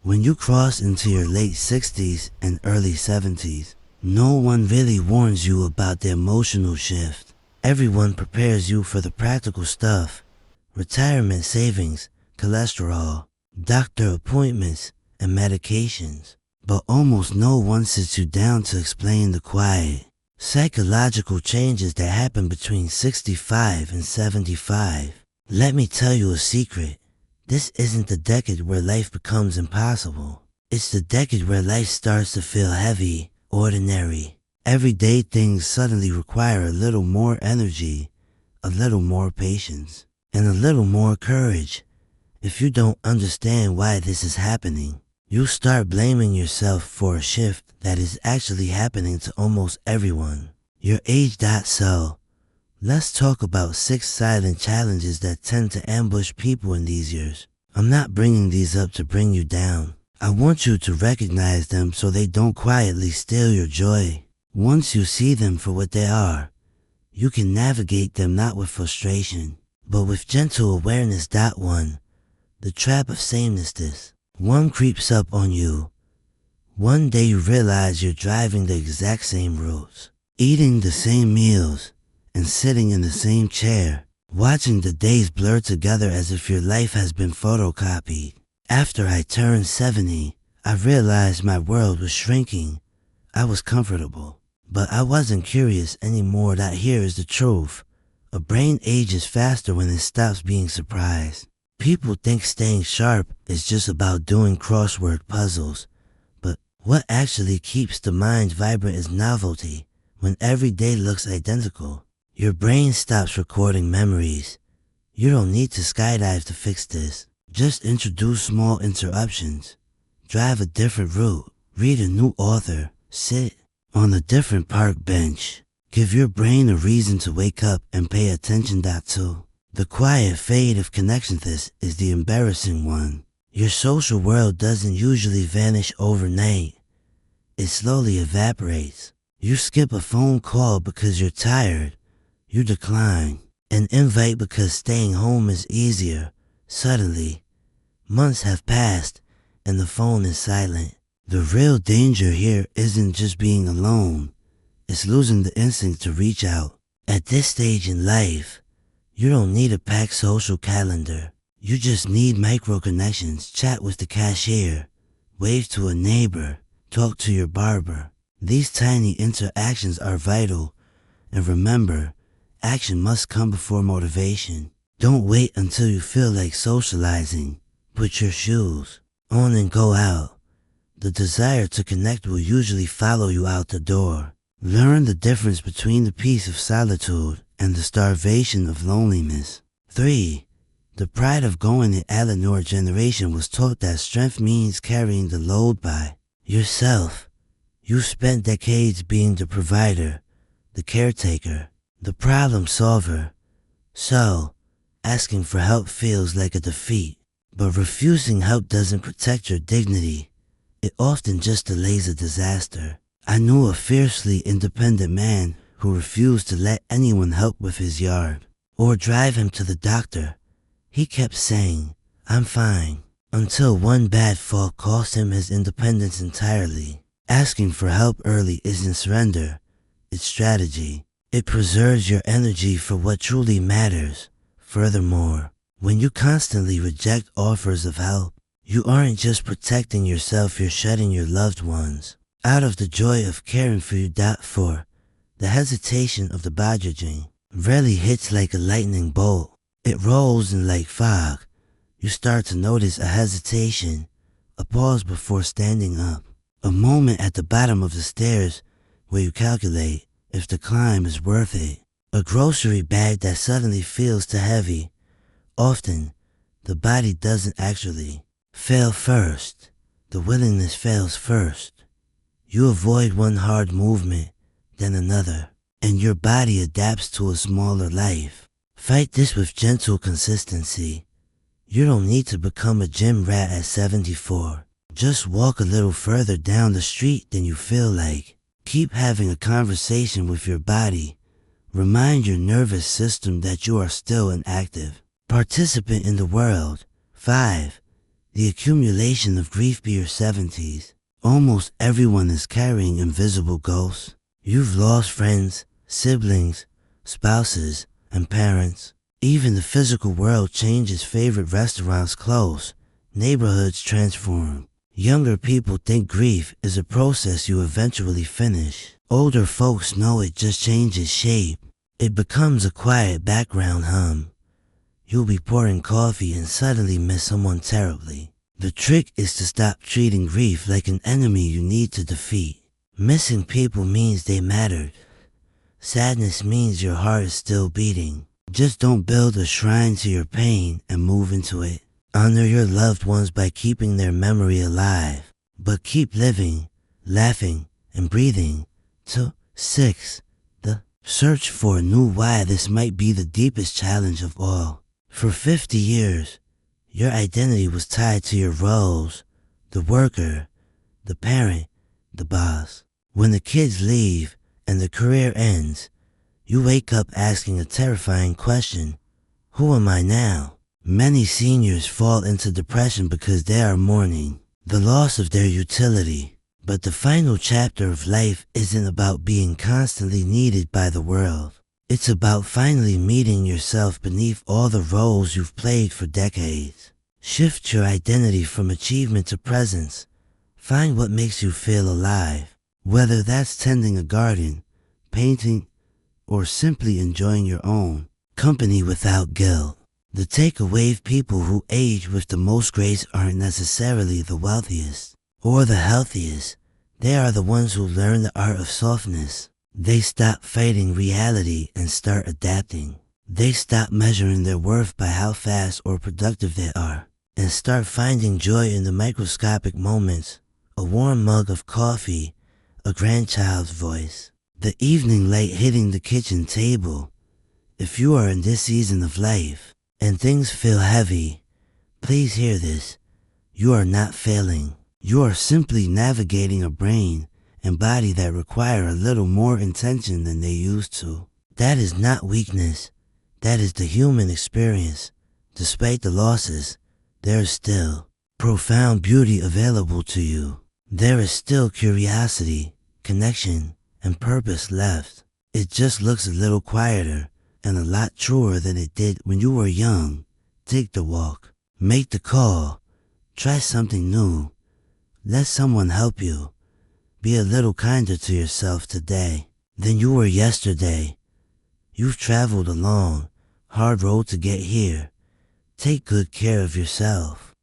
When you cross into your late 60s and early 70s, no one really warns you about the emotional shift. Everyone prepares you for the practical stuff: retirement savings, cholesterol, doctor appointments, and medications. But almost no one sits you down to explain the quiet, psychological changes that happen between 65 and 75. Let me tell you a secret. This isn't the decade where life becomes impossible. It's the decade where life starts to feel heavy, ordinary. Everyday things suddenly require a little more energy, a little more patience, and a little more courage. If you don't understand why this is happening, you start blaming yourself for a shift that is actually happening to almost everyone your age. So, let's talk about 6 silent challenges that tend to ambush people in these years. I'm not bringing these up to bring you down. I want you to recognize them so they don't quietly steal your joy. Once you see them for what they are, you can navigate them not with frustration, but with gentle awareness. 1. The trap of sameness. One creeps up on you. One day you realize you're driving the exact same routes, eating the same meals, and sitting in the same chair, watching the days blur together as if your life has been photocopied. After I turned 70, I realized my world was shrinking. I was comfortable, but I wasn't curious anymore. Here is the truth. A brain ages faster when it stops being surprised. People think staying sharp is just about doing crossword puzzles, but what actually keeps the mind vibrant is novelty. When every day looks identical, your brain stops recording memories. You don't need to skydive to fix this. Just introduce small interruptions. Drive a different route. Read a new author. Sit on a different park bench. Give your brain a reason to wake up and pay attention. 2. The quiet fade of connection. This is the embarrassing one. Your social world doesn't usually vanish overnight. It slowly evaporates. You skip a phone call because you're tired. You decline an invite because staying home is easier. Suddenly, months have passed and the phone is silent. The real danger here isn't just being alone. It's losing the instinct to reach out. At this stage in life, you don't need a packed social calendar. You just need micro connections. Chat with the cashier, wave to a neighbor, talk to your barber. These tiny interactions are vital. And remember, action must come before motivation. Don't wait until you feel like socializing. Put your shoes on and go out. The desire to connect will usually follow you out the door. Learn the difference between the peace of solitude and the starvation of loneliness. 3. The pride of going. The Eleanor generation was taught that strength means carrying the load by yourself. You spent decades being the provider, the caretaker, the problem solver. So, asking for help feels like a defeat. But refusing help doesn't protect your dignity. It often just delays a disaster. I knew a fiercely independent man who refused to let anyone help with his yard or drive him to the doctor. He kept saying, "I'm fine," until one bad fall cost him his independence entirely. Asking for help early isn't surrender, it's strategy. It preserves your energy for what truly matters. Furthermore, when you constantly reject offers of help, you aren't just protecting yourself, you're shutting your loved ones out of the joy of caring for you. 4. The hesitation of the Bajajing rarely hits like a lightning bolt. It rolls in like fog. You start to notice a hesitation, a pause before standing up, a moment at the bottom of the stairs where you calculate if the climb is worth it, a grocery bag that suddenly feels too heavy. Often, the body doesn't actually fail first. The willingness fails first. You avoid one hard movement, then another, and your body adapts to a smaller life. Fight this with gentle consistency. You don't need to become a gym rat at 74. Just walk a little further down the street than you feel like. Keep having a conversation with your body. Remind your nervous system that you are still an active participant in the world. 5. The accumulation of grief be your 70s. Almost everyone is carrying invisible ghosts. You've lost friends, siblings, spouses, and parents. Even the physical world changes. Favorite restaurants close. Neighborhoods transform. Younger people think grief is a process you eventually finish. Older folks know it just changes shape. It becomes a quiet background hum. You'll be pouring coffee and suddenly miss someone terribly. The trick is to stop treating grief like an enemy you need to defeat. Missing people means they mattered. Sadness means your heart is still beating. Just don't build a shrine to your pain and move into it. Honor your loved ones by keeping their memory alive. But keep living, laughing, and breathing. 6. The search for a new why. This might be the deepest challenge of all. For 50 years, your identity was tied to your roles, the worker, the parent, the boss. When the kids leave and the career ends, you wake up asking a terrifying question: who am I now? Many seniors fall into depression because they are mourning the loss of their utility. But the final chapter of life isn't about being constantly needed by the world. It's about finally meeting yourself beneath all the roles you've played for decades. Shift your identity from achievement to presence. Find what makes you feel alive. Whether that's tending a garden, painting, or simply enjoying your own company without guilt. The takeaway: people who age with the most grace aren't necessarily the wealthiest or the healthiest. They are the ones who learn the art of softness. They stop fighting reality and start adapting. They stop measuring their worth by how fast or productive they are and start finding joy in the microscopic moments: a warm mug of coffee, a grandchild's voice, the evening light hitting the kitchen table. If you are in this season of life and things feel heavy, please hear this. You are not failing. You are simply navigating a brain and body that require a little more intention than they used to. That is not weakness. That is the human experience. Despite the losses, there is still profound beauty available to you. There is still curiosity, connection, and purpose left. It just looks a little quieter and a lot truer than it did when you were young. Take the walk. Make the call. Try something new. Let someone help you. Be a little kinder to yourself today than you were yesterday. You've traveled a long, hard road to get here. Take good care of yourself.